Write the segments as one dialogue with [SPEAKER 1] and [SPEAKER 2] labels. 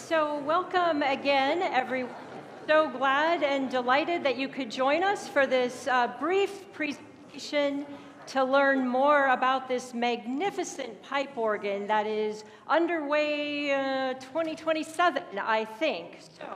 [SPEAKER 1] So welcome again, everyone. So glad and delighted that you could join us for this brief presentation to learn more about this magnificent pipe organ that is underway 2027, I think. So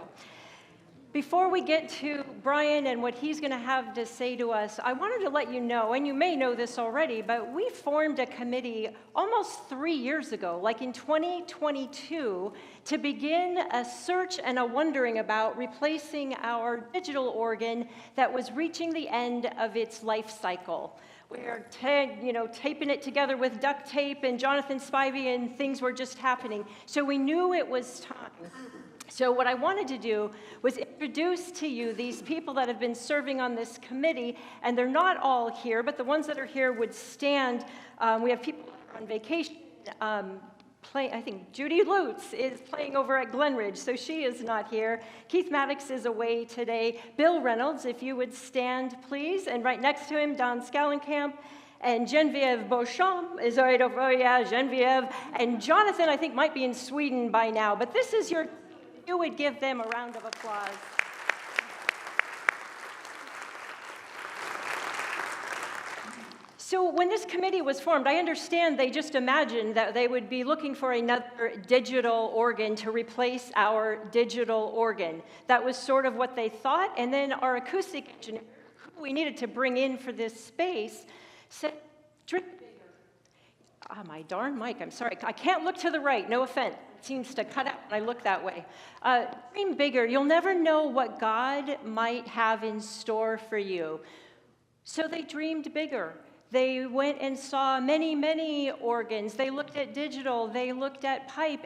[SPEAKER 1] before we get to Brian and what he's going to have to say to us, I wanted to let you know, and you may know this already, but we formed a committee almost 3 years ago, like in 2022, to begin a search and a wondering about replacing our digital organ that was reaching the end of its life cycle. We're taping it together with duct tape and Jonathan Spivey, and things were just happening. So we knew it was time. So what I wanted to do was introduce to you these people that have been serving on this committee, and they're not all here, but the ones that are here would stand. We have people on vacation. I think Judy Lutz is playing over at Glenridge, so she is not here. Keith Maddox is away today. Bill Reynolds, if you would stand, please. And right next to him, Don Schallenkamp. And Geneviève Beauchamp is right over, Geneviève. And Jonathan, I think, might be in Sweden by now, but this is your... You would give them a round of applause. So when this committee was formed, I understand they just imagined that they would be looking for another digital organ to replace our digital organ. That was sort of what they thought, and then our acoustic engineer, who we needed to bring in for this space, said, "Drink bigger." My darn mic, I'm sorry. I can't look to the right, no offense. Seems to cut out when I look that way. Dream bigger. You'll never know what God might have in store for you. So they dreamed bigger. They went and saw many, many organs. They looked at digital. They looked at pipe.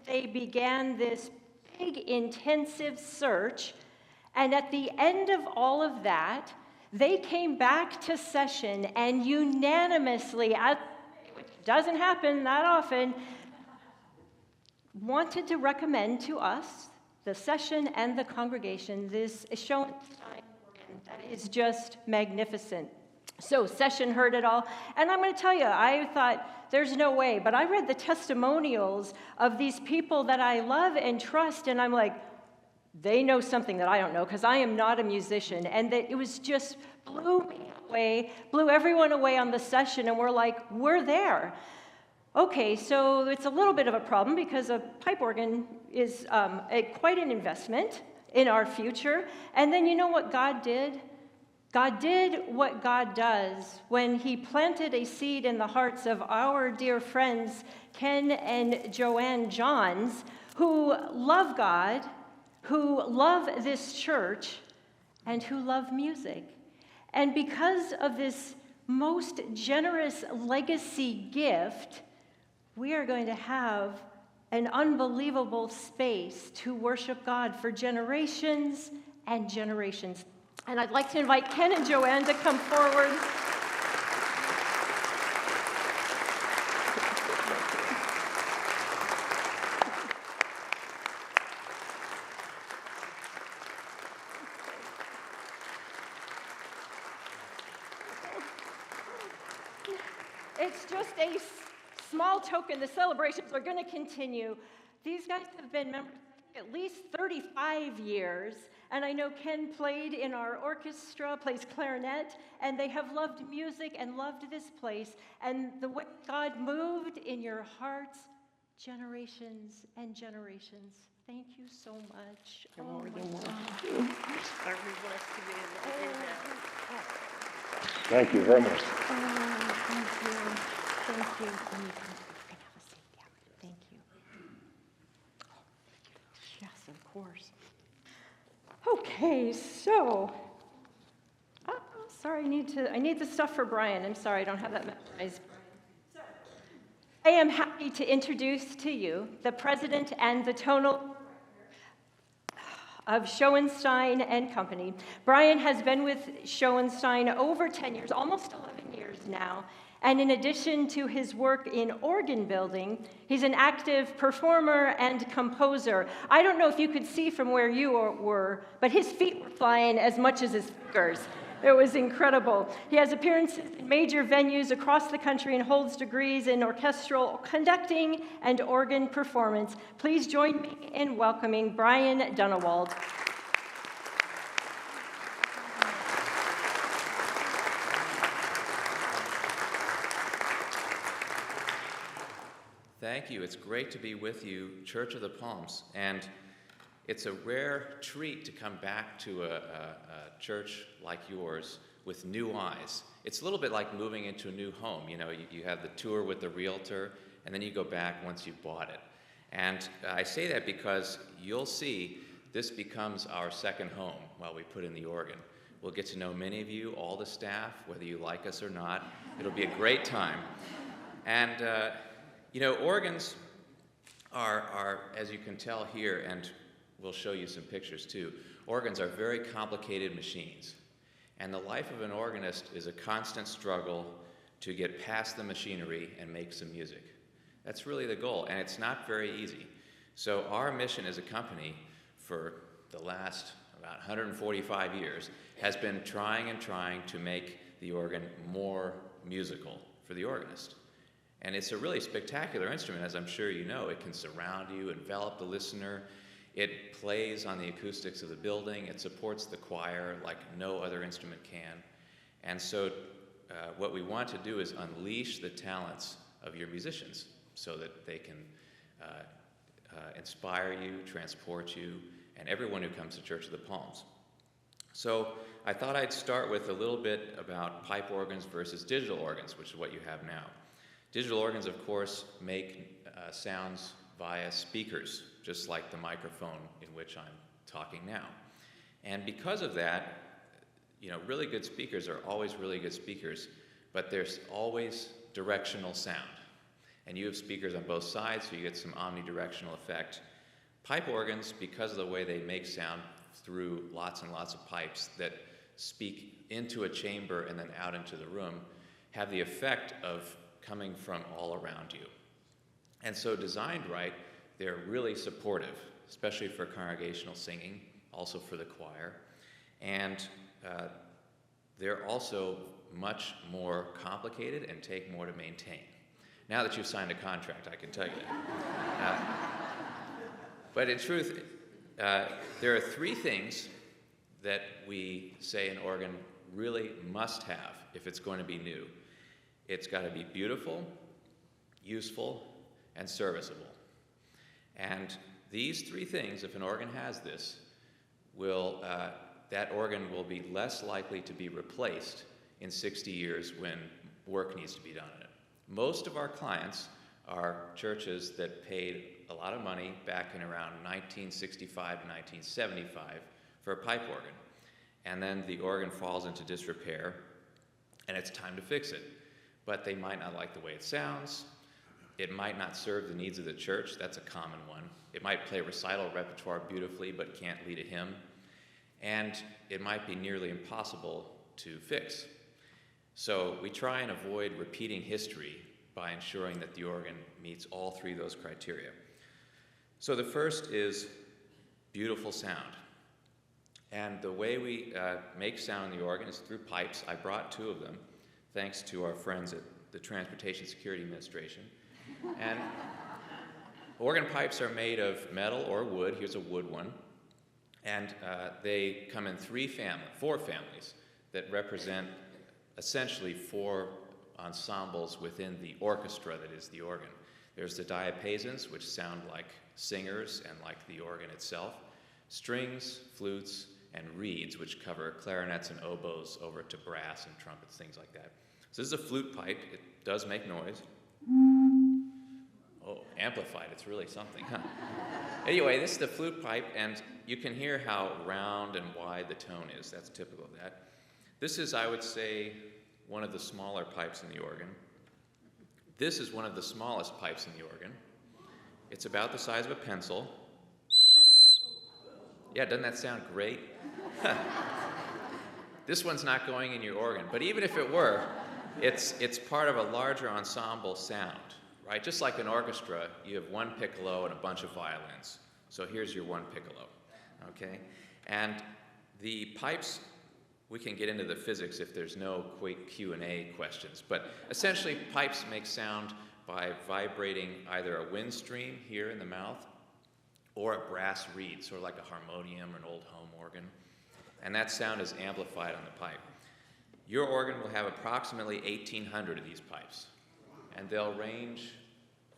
[SPEAKER 1] They began this big, intensive search. And at the end of all of that, they came back to session and unanimously, which doesn't happen that often, wanted to recommend to us, the session and the congregation, this Schoenstien organ that is just magnificent. So session heard it all, and I'm going to tell you, I thought, there's no way, but I read the testimonials of these people that I love and trust, and I'm like, they know something that I don't know, because I am not a musician, and that it was just blew me away, blew everyone away on the session, and we're like, we're there. Okay, so it's a little bit of a problem because a pipe organ is quite an investment in our future. And then you know what God did? God did what God does when he planted a seed in the hearts of our dear friends, Ken and Joanne Johns, who love God, who love this church, and who love music. And because of this most generous legacy gift, we are going to have an unbelievable space to worship God for generations and generations. And I'd like to invite Ken and Joanne to come forward. It's just a small token. The celebrations are going to continue. These guys have been members at least 35 years, and I know Ken played in our orchestra, plays clarinet, and they have loved music and loved this place, and the way God moved in your hearts, generations and generations. Thank you so much.
[SPEAKER 2] You're more than welcome. Are we blessed to be able to do that?
[SPEAKER 3] Thank you very much.
[SPEAKER 1] Thank you. Thank you. You can have a seat. Yeah. Thank you. Yes, of course. Okay, so, sorry, I need the stuff for Brian. I'm sorry, I don't have that memorized. So, I am happy to introduce to you the president and the tonal of Schoenstien and Company. Brian has been with Schoenstien over 10 years, almost 11 years now. And in addition to his work in organ building, he's an active performer and composer. I don't know if you could see from where you were, but his feet were flying as much as his fingers. It was incredible. He has appearances in major venues across the country and holds degrees in orchestral conducting and organ performance. Please join me in welcoming Brian Dunewald.
[SPEAKER 4] Thank you. It's great to be with you, Church of the Palms. And it's a rare treat to come back to a church like yours with new eyes. It's a little bit like moving into a new home. You know, you have the tour with the realtor, and then you go back once you've bought it. And I say that because you'll see this becomes our second home while we put in the organ. We'll get to know many of you, all the staff, whether you like us or not. It'll be a great time. And you know, organs are, as you can tell here, and we'll show you some pictures too, organs are very complicated machines. And the life of an organist is a constant struggle to get past the machinery and make some music. That's really the goal, and it's not very easy. So our mission as a company for the last about 145 years has been trying to make the organ more musical for the organist. And it's a really spectacular instrument, as I'm sure you know. It can surround you, envelop the listener. It plays on the acoustics of the building. It supports the choir like no other instrument can. And so what we want to do is unleash the talents of your musicians so that they can inspire you, transport you, and everyone who comes to Church of the Palms. So I thought I'd start with a little bit about pipe organs versus digital organs, which is what you have now. Digital organs, of course, make sounds via speakers, just like the microphone in which I'm talking now. And because of that, you know, really good speakers are always really good speakers, but there's always directional sound. And you have speakers on both sides, so you get some omnidirectional effect. Pipe organs, because of the way they make sound through lots and lots of pipes that speak into a chamber and then out into the room, have the effect of coming from all around you. And so designed right, they're really supportive, especially for congregational singing, also for the choir. And they're also much more complicated and take more to maintain. Now that you've signed a contract, I can tell you that. But in truth, there are three things that we say an organ really must have if it's going to be new. It's got to be beautiful, useful, and serviceable. And these three things, if an organ has this, that organ will be less likely to be replaced in 60 years when work needs to be done on it. Most of our clients are churches that paid a lot of money back in around 1965 to 1975 for a pipe organ. And then the organ falls into disrepair, and it's time to fix it. But they might not like the way it sounds. It might not serve the needs of the church. That's a common one. It might play recital repertoire beautifully, but can't lead a hymn. And it might be nearly impossible to fix. So we try and avoid repeating history by ensuring that the organ meets all three of those criteria. So the first is beautiful sound. And the way we make sound in the organ is through pipes. I brought two of them, thanks to our friends at the Transportation Security Administration. And organ pipes are made of metal or wood. Here's a wood one. And they come in four families that represent essentially four ensembles within the orchestra that is the organ. There's the diapasons, which sound like singers and like the organ itself, strings, flutes, and reeds, which cover clarinets and oboes over to brass and trumpets, things like that. So this is a flute pipe. It does make noise. Oh, amplified, it's really something, huh? Anyway, this is the flute pipe, and you can hear how round and wide the tone is. That's typical of that. This is, I would say, one of the smaller pipes in the organ. This is one of the smallest pipes in the organ. It's about the size of a pencil. Yeah, doesn't that sound great? This one's not going in your organ, but even if it were, it's part of a larger ensemble sound, right? Just like an orchestra, you have one piccolo and a bunch of violins. So here's your one piccolo, okay? And the pipes We can get into the physics if there's no quick Q&A questions. But essentially, pipes make sound by vibrating either a wind stream here in the mouth or a brass reed, sort of like a harmonium or an old home organ. And that sound is amplified on the pipe. Your organ will have approximately 1,800 of these pipes. And they'll range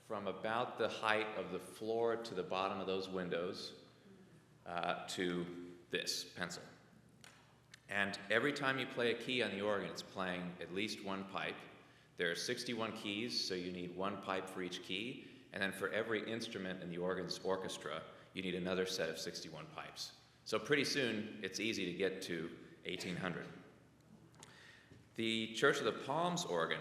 [SPEAKER 4] from about the height of the floor to the bottom of those windows to this pencil. And every time you play a key on the organ, it's playing at least one pipe. There are 61 keys, so you need one pipe for each key. And then for every instrument in the organ's orchestra, you need another set of 61 pipes. So pretty soon, it's easy to get to 1,800. The Church of the Palms organ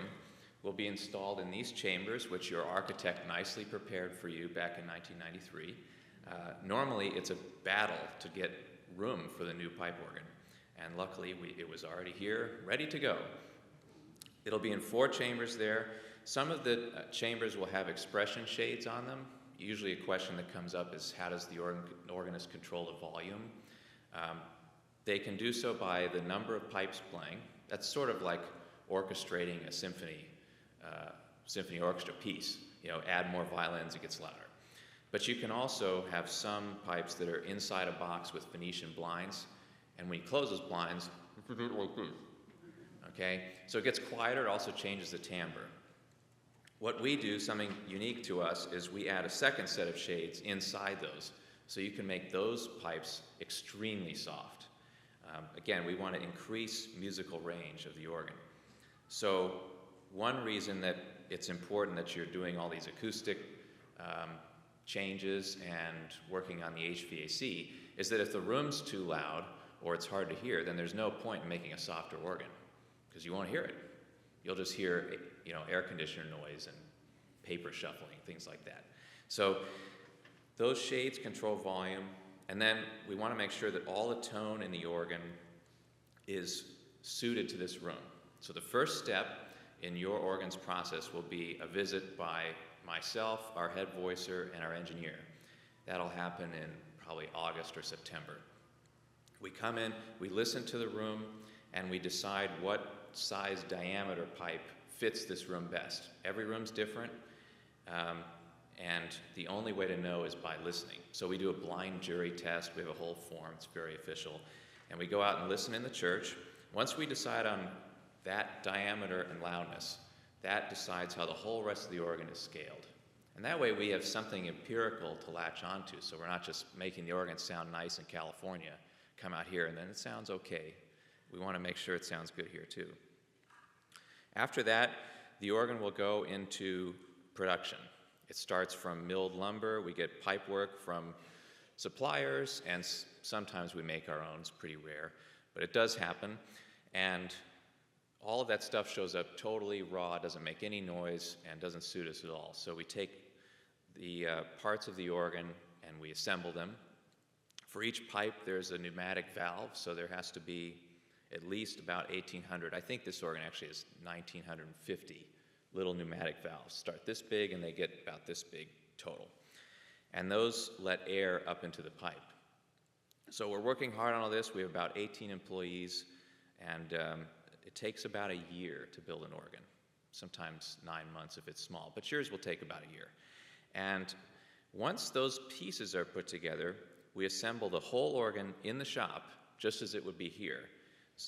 [SPEAKER 4] will be installed in these chambers, which your architect nicely prepared for you back in 1993. Normally, it's a battle to get room for the new pipe organ. And luckily, it was already here, ready to go. It'll be in 4 chambers there. Some of the chambers will have expression shades on them. Usually a question that comes up is, how does the organist control the volume? They can do so by the number of pipes playing. That's sort of like orchestrating a symphony orchestra piece. Add more violins, it gets louder. But you can also have some pipes that are inside a box with Venetian blinds, and when you close those blinds, okay? So it gets quieter, it also changes the timbre. What we do, something unique to us, is we add a second set of shades inside those, so you can make those pipes extremely soft. Again, we want to increase musical range of the organ. So one reason that it's important that you're doing all these acoustic changes and working on the HVAC is that if the room's too loud or it's hard to hear, then there's no point in making a softer organ, because you won't hear it. You'll just hear, air conditioner noise and paper shuffling, things like that. So those shades control volume, and then we want to make sure that all the tone in the organ is suited to this room. So the first step in your organ's process will be a visit by myself, our head voicer, and our engineer. That'll happen in probably August or September. We come in, we listen to the room, and we decide what size diameter pipe fits this room best. Every room's different, and the only way to know is by listening. So we do a blind jury test. We have a whole form. It's very official. And we go out and listen in the church. Once we decide on that diameter and loudness, that decides how the whole rest of the organ is scaled. And that way we have something empirical to latch onto, so we're not just making the organ sound nice in California, come out here and then it sounds okay. We want to make sure it sounds good here too. After that, the organ will go into production. It starts from milled lumber. We get pipe work from suppliers, and sometimes we make our own. It's pretty rare, but it does happen. And all of that stuff shows up totally raw, doesn't make any noise, and doesn't suit us at all. So we take the parts of the organ and we assemble them. For each pipe, there's a pneumatic valve, so there has to be at least about 1,800. I think this organ actually has 1,950 little pneumatic valves. Start this big, and they get about this big total. And those let air up into the pipe. So we're working hard on all this. We have about 18 employees, and it takes about a year to build an organ, sometimes 9 months if it's small, but yours will take about a year. And once those pieces are put together, we assemble the whole organ in the shop, just as it would be here.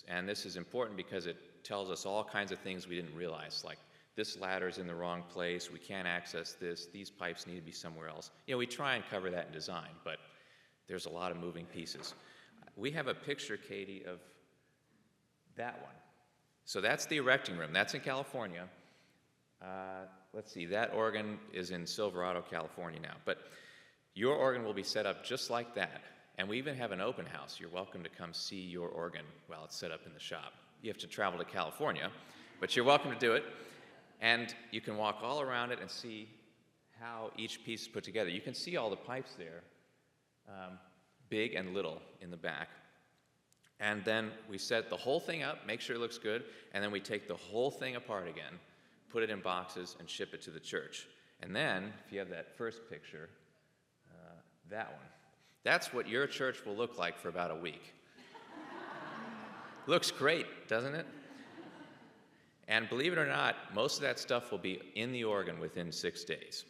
[SPEAKER 4] And this is important because it tells us all kinds of things we didn't realize, like this ladder's in the wrong place, we can't access this, these pipes need to be somewhere else. We try and cover that in design, but there's a lot of moving pieces. We have a picture, Katie, of that one. So that's the erecting room. That's in California. Let's see, that organ is in Silverado, California now. But your organ will be set up just like that. And we even have an open house. You're welcome to come see your organ while it's set up in the shop. You have to travel to California, but you're welcome to do it. And you can walk all around it and see how each piece is put together. You can see all the pipes there, big and little in the back. And then we set the whole thing up, make sure it looks good, and then we take the whole thing apart again, put it in boxes, and ship it to the church. And then, if you have that first picture, that one, that's what your church will look like for about a week. Looks great, doesn't it? And believe it or not, most of that stuff will be in the organ within 6 days.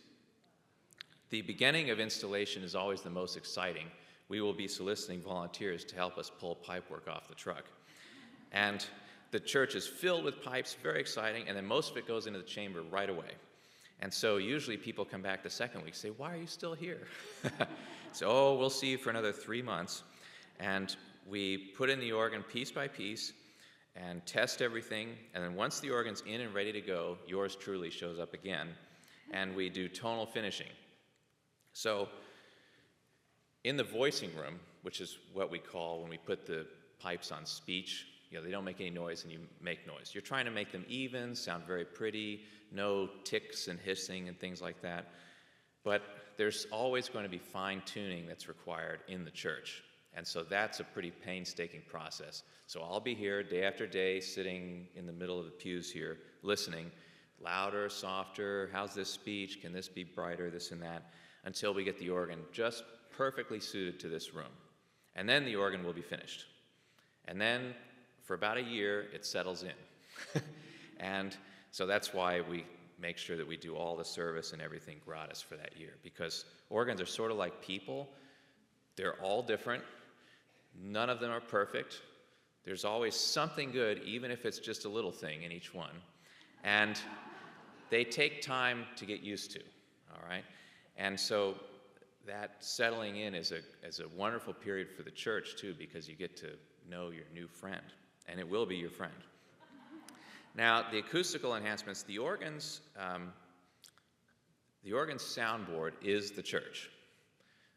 [SPEAKER 4] The beginning of installation is always the most exciting. We will be soliciting volunteers to help us pull pipework off the truck. And the church is filled with pipes, very exciting, and then most of it goes into the chamber right away. And so usually people come back the second week, say, why are you still here? So, oh, we'll see you for another 3 months. And we put in the organ piece by piece and test everything. And then once the organ's in and ready to go, yours truly shows up again. And we do tonal finishing. So in the voicing room, which is what we call when we put the pipes on speech, they don't make any noise and you make noise. You're trying to make them even, sound very pretty, no ticks and hissing and things like that. But there's always going to be fine-tuning that's required in the church. And so that's a pretty painstaking process. So I'll be here day after day, sitting in the middle of the pews here, listening, louder, softer, how's this speech, can this be brighter, this and that, until we get the organ just perfectly suited to this room. And then the organ will be finished. And then for about a year, it settles in. And so that's why we make sure that we do all the service and everything gratis for that year, because organs are sort of like people. They're all different. None of them are perfect. There's always something good, even if it's just a little thing in each one. And they take time to get used to, all right? And so that settling in is a wonderful period for the church, too, because you get to know your new friend, and it will be your friend. Now, the acoustical enhancements, the organ's soundboard is the church.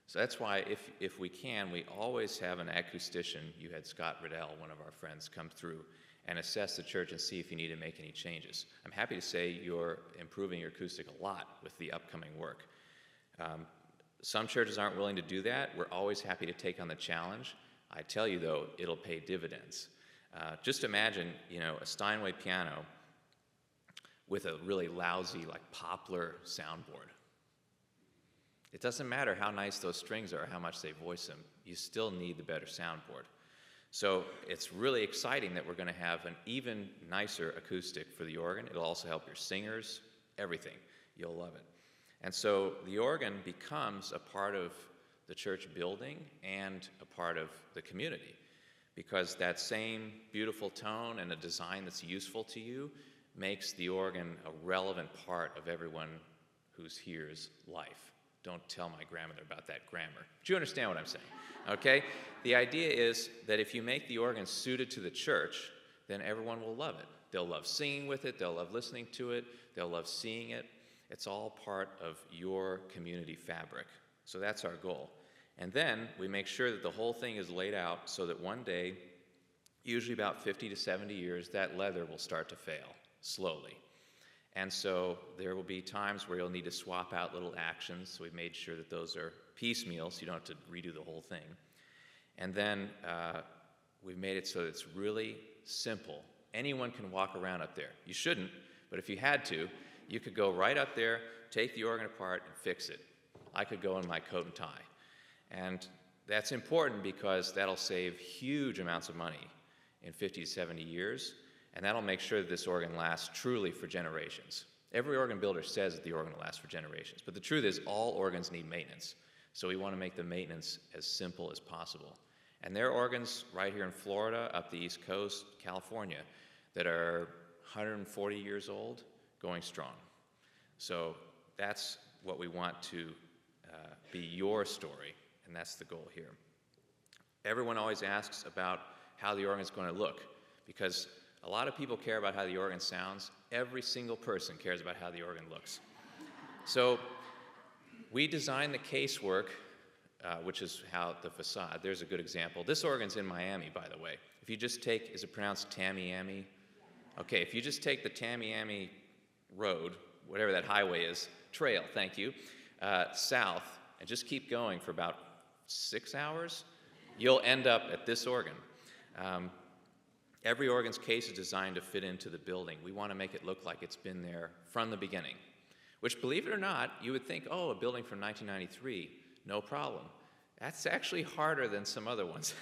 [SPEAKER 4] So that's why, if we can, we always have an acoustician. You had Scott Riddell, one of our friends, come through and assess the church and see if you need to make any changes. I'm happy to say you're improving your acoustic a lot with the upcoming work. Some churches aren't willing to do that. We're always happy to take on the challenge. I tell you, though, it'll pay dividends. Just imagine, a Steinway piano with a really lousy, like poplar soundboard. It doesn't matter how nice those strings are, how much they voice them. You still need the better soundboard. So it's really exciting that we're going to have an even nicer acoustic for the organ. It'll also help your singers, everything. You'll love it. And so the organ becomes a part of the church building and a part of the community, because that same beautiful tone and a design that's useful to you makes the organ a relevant part of everyone who's here's life. Don't tell my grandmother about that grammar. But you understand what I'm saying, okay? The idea is that if you make the organ suited to the church, then everyone will love it. They'll love singing with it, they'll love listening to it, they'll love seeing it. It's all part of your community fabric. So that's our goal. And then we make sure that the whole thing is laid out so that one day, usually about 50 to 70 years, that leather will start to fail slowly. And so there will be times where you'll need to swap out little actions. So we've made sure that those are piecemeal, so you don't have to redo the whole thing. And then we've made it so that it's really simple. Anyone can walk around up there. You shouldn't, but if you had to, you could go right up there, take the organ apart, and fix it. I could go in my coat and tie. And that's important because that'll save huge amounts of money in 50 to 70 years, and that'll make sure that this organ lasts truly for generations. Every organ builder says that the organ will last for generations, but the truth is all organs need maintenance. So we want to make the maintenance as simple as possible. And there are organs right here in Florida, up the East Coast, California, that are 140 years old, going strong. So that's what we want to be your story, and that's the goal here. Everyone always asks about how the organ is going to look, because a lot of people care about how the organ sounds. Every single person cares about how the organ looks. So we designed the casework, which is how the facade, there's a good example. This organ's in Miami, by the way. If you just take, is it pronounced Tamiami? Okay, if you just take the Tamiami Road, whatever that highway is, trail, thank you, south, and just keep going for about 6 hours, you'll end up at this organ. Every organ's case is designed to fit into the building. We want to make it look like it's been there from the beginning, which, believe it or not, you would think, oh, a building from 1993, no problem. That's actually harder than some other ones.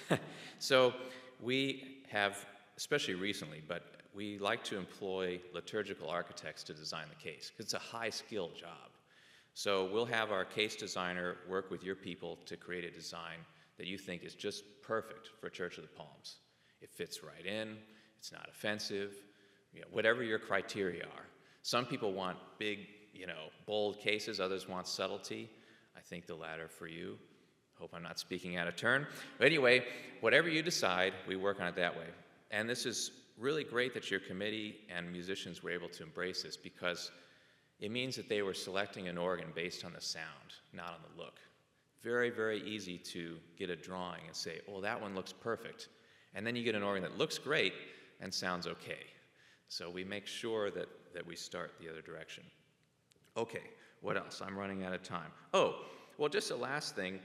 [SPEAKER 4] So we have especially recently, but we like to employ liturgical architects to design the case, because it's a high-skill job. So we'll have our case designer work with your people to create a design that you think is just perfect for Church of the Palms. It fits right in, it's not offensive, whatever your criteria are. Some people want big, bold cases, others want subtlety. I think the latter for you. Hope I'm not speaking out of turn. But anyway, whatever you decide, we work on it that way. And this is really great that your committee and musicians were able to embrace this, because it means that they were selecting an organ based on the sound, not on the look. Very, very easy to get a drawing and say, oh, that one looks perfect. And then you get an organ that looks great and sounds okay. So we make sure that we start the other direction. Okay, what else? I'm running out of time. Oh, well, just the last thing,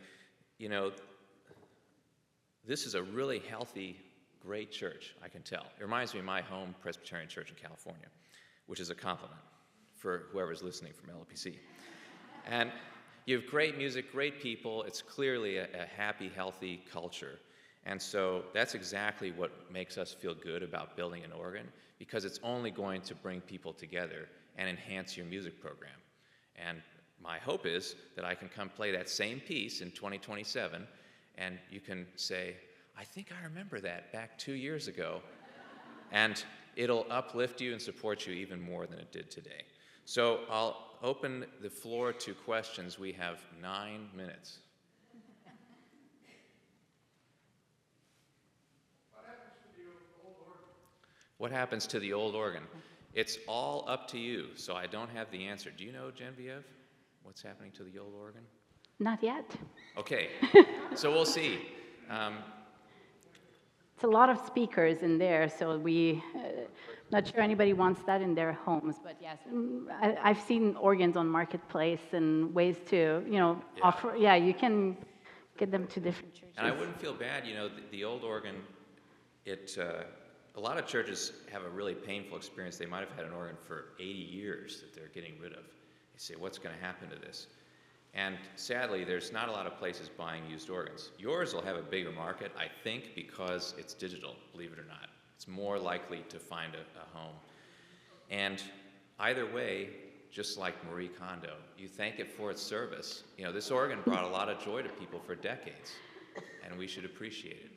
[SPEAKER 4] this is a really healthy, great church, I can tell. It reminds me of my home Presbyterian church in California, which is a compliment for whoever's listening from LPC. And you have great music, great people. It's clearly a happy, healthy culture. And so that's exactly what makes us feel good about building an organ, because it's only going to bring people together and enhance your music program. And my hope is that I can come play that same piece in 2027, and you can say, I think I remember that back 2 years ago. And it'll uplift you and support you even more than it did today. So I'll open the floor to questions. We have 9 minutes. What happens to the old organ? It's all up to you, so I don't have the answer. Do you know, Genevieve, what's happening to the old organ?
[SPEAKER 5] Not yet.
[SPEAKER 4] Okay, so we'll see.
[SPEAKER 5] It's a lot of speakers in there, so not sure anybody wants that in their homes, but yes, I've seen organs on Marketplace and ways to, offer, you can get them to different churches.
[SPEAKER 4] And I wouldn't feel bad, the old organ, a lot of churches have a really painful experience. They might have had an organ for 80 years that they're getting rid of. They say, what's going to happen to this? And sadly, there's not a lot of places buying used organs. Yours will have a bigger market, I think, because it's digital, believe it or not. It's more likely to find a home. And either way, just like Marie Kondo, you thank it for its service. This organ brought a lot of joy to people for decades, and we should appreciate it.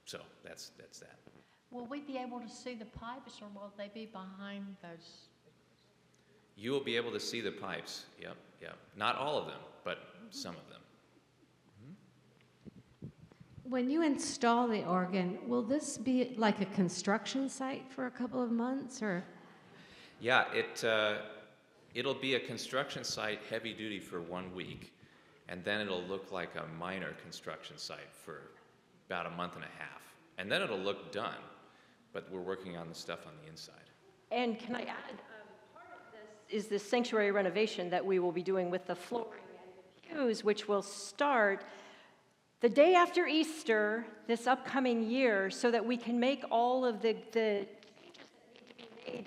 [SPEAKER 4] So that's that.
[SPEAKER 2] Will we be able to see the pipes, or will they be behind those?
[SPEAKER 4] You will be able to see the pipes, yep. Not all of them, but some of them.
[SPEAKER 6] When you install the organ, will this be like a construction site for a couple of months, or?
[SPEAKER 4] Yeah, it'll be a construction site, heavy duty, for 1 week, and then it'll look like a minor construction site for about a month and a half. And then it'll look done, but we're working on the stuff on the inside.
[SPEAKER 1] And can I add, part of this is the sanctuary renovation that we will be doing with the flooring and the pews, which will start the day after Easter this upcoming year, so that we can make all of the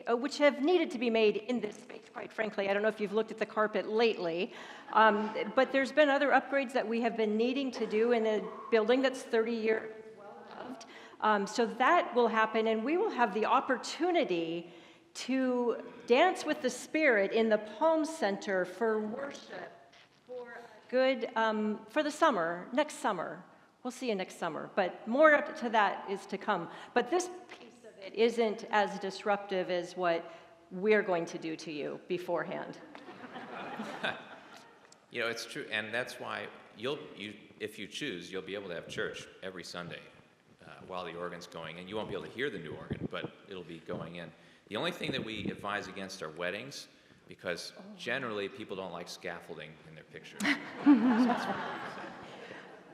[SPEAKER 1] which have needed to be made in this space, quite frankly. I don't know if you've looked at the carpet lately, but there's been other upgrades that we have been needing to do in a building that's 30 years well-loved. So that will happen, and we will have the opportunity to dance with the Spirit in the Palm Center for worship for the summer, next summer. We'll see you next summer, but more to that is to come. But this piece of it isn't as disruptive as what we're going to do to you beforehand.
[SPEAKER 4] It's true, and that's why if you choose, you'll be able to have church every Sunday while the organ's going, and you won't be able to hear the new organ, but it'll be going in. The only thing that we advise against are weddings, because generally people don't like scaffolding in their pictures.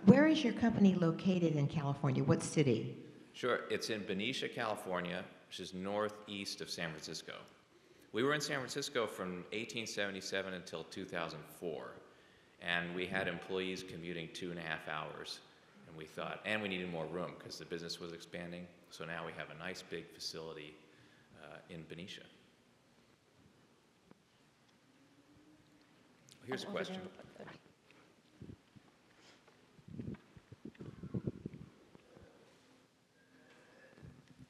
[SPEAKER 7] Where is your company located in California? What city?
[SPEAKER 4] Sure, it's in Benicia, California, which is northeast of San Francisco. We were in San Francisco from 1877 until 2004, and we had employees commuting 2.5 hours, and we thought, and we needed more room because the business was expanding, so now we have a nice big facility in Benicia. Here's a question.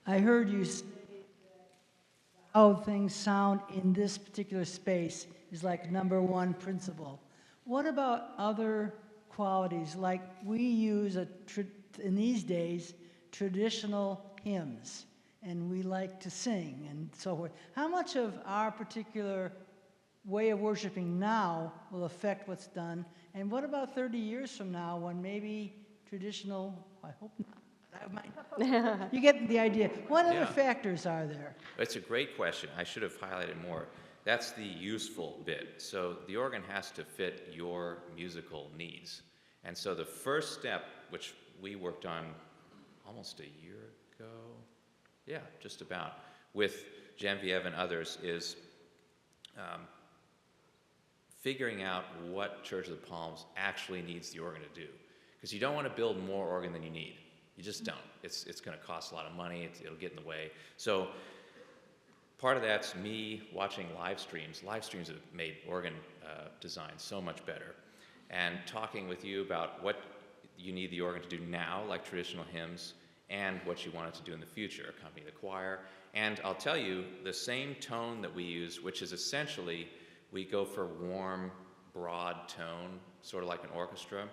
[SPEAKER 8] I heard you say how things sound in this particular space is like number one principle. What about other qualities? Like we use in these days traditional hymns, and we like to sing and so forth. How much of our particular way of worshiping now will affect what's done? And what about 30 years from now when maybe traditional, I hope not, I might, you get the idea. What other
[SPEAKER 4] Yeah.
[SPEAKER 8] factors are there?
[SPEAKER 4] It's a great question. I should have highlighted more. That's the useful bit. So the organ has to fit your musical needs. And so the first step, which we worked on almost a year ago, yeah, just about, with Genevieve and others, is figuring out what Church of the Palms actually needs the organ to do. Because you don't want to build more organ than you need. You just don't. It's going to cost a lot of money. It'll get in the way. So part of that's me watching live streams. Live streams have made organ design so much better. And talking with you about what you need the organ to do now, like traditional hymns, and what you want it to do in the future, accompany the choir. And I'll tell you, the same tone that we use, which is essentially, we go for warm, broad tone, sort of like an orchestra.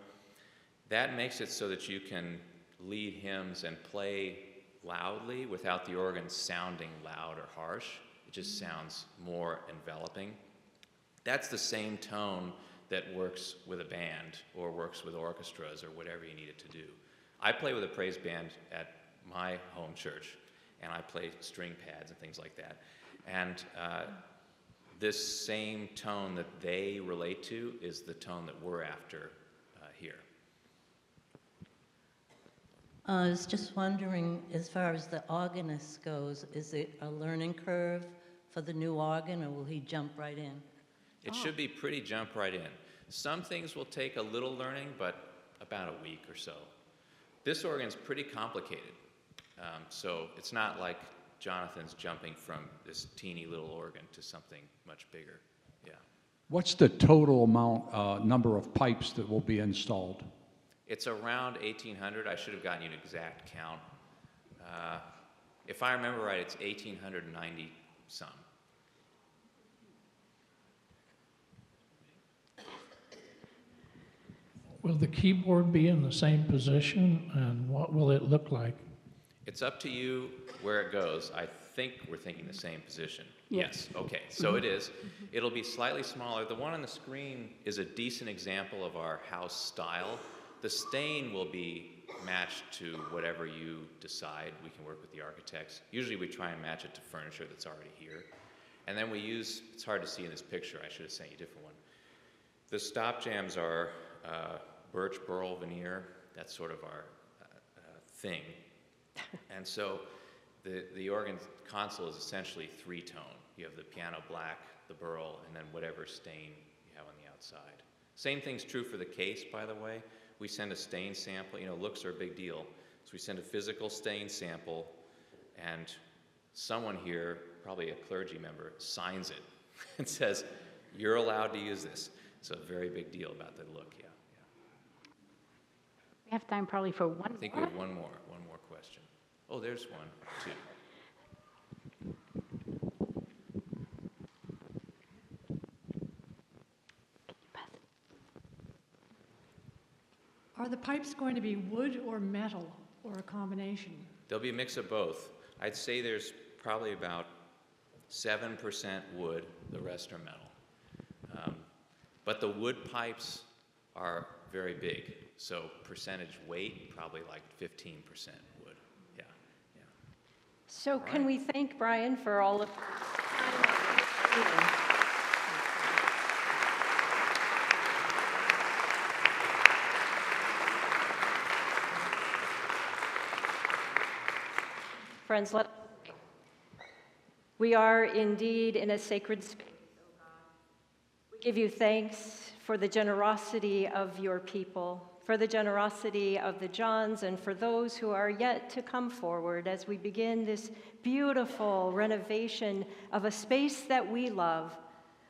[SPEAKER 4] That makes it so that you can lead hymns and play loudly without the organ sounding loud or harsh. It just sounds more enveloping. That's the same tone that works with a band or works with orchestras or whatever you need it to do. I play with a praise band at my home church, and I play string pads and things like that. And this same tone that they relate to is the tone that we're after here.
[SPEAKER 2] I was just wondering, as far as the organist goes, is it a learning curve for the new organ, or will he jump right in?
[SPEAKER 4] It should be pretty jump right in. Some things will take a little learning, but about a week or so. This organ's pretty complicated, so it's not like Jonathan's jumping from this teeny little organ to something much bigger. Yeah.
[SPEAKER 9] What's the total amount, number of pipes that will be installed?
[SPEAKER 4] It's around 1,800. I should have gotten you an exact count. If I remember right, it's 1,890 some.
[SPEAKER 10] Will the keyboard be in the same position, and what will it look like?
[SPEAKER 4] It's up to you where it goes. I think we're thinking the same position.
[SPEAKER 5] Yes.
[SPEAKER 4] Okay, so it is. It'll be slightly smaller. The one on the screen is a decent example of our house style. The stain will be matched to whatever you decide. We can work with the architects. Usually we try and match it to furniture that's already here. And then we use, it's hard to see in this picture, I should have sent you a different one. The stop jams are birch burl veneer. That's sort of our thing. And so the organ console is essentially three-tone. You have the piano black, the burl, and then whatever stain you have on the outside. Same thing's true for the case, by the way. We send a stain sample. You know, looks are a big deal. So we send a physical stain sample, and someone here, probably a clergy member, signs it and says, you're allowed to use this. It's a very big deal about the look, yeah.
[SPEAKER 5] We have time probably for one
[SPEAKER 4] I think
[SPEAKER 5] more.
[SPEAKER 4] we have one more question. Oh, there's one, two.
[SPEAKER 11] Are the pipes going to be wood or metal, or a combination?
[SPEAKER 4] There'll be a mix of both. I'd say there's probably about 7% wood, the rest are metal. But the wood pipes are very big, so percentage weight, probably like 15% wood. Yeah, yeah.
[SPEAKER 1] So can we thank Brian for all of Friends, we are indeed in a sacred space. We give you thanks for the generosity of your people, for the generosity of the Johns, and for those who are yet to come forward as we begin this beautiful renovation of a space that we love,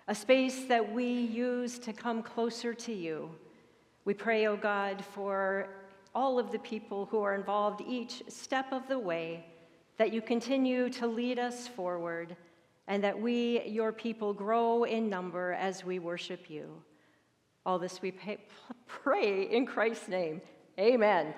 [SPEAKER 1] a space that we use to come closer to you. We pray, O God, for all of the people who are involved each step of the way, that you continue to lead us forward, and that we, your people, grow in number as we worship you. All this we pray in Christ's name. Amen.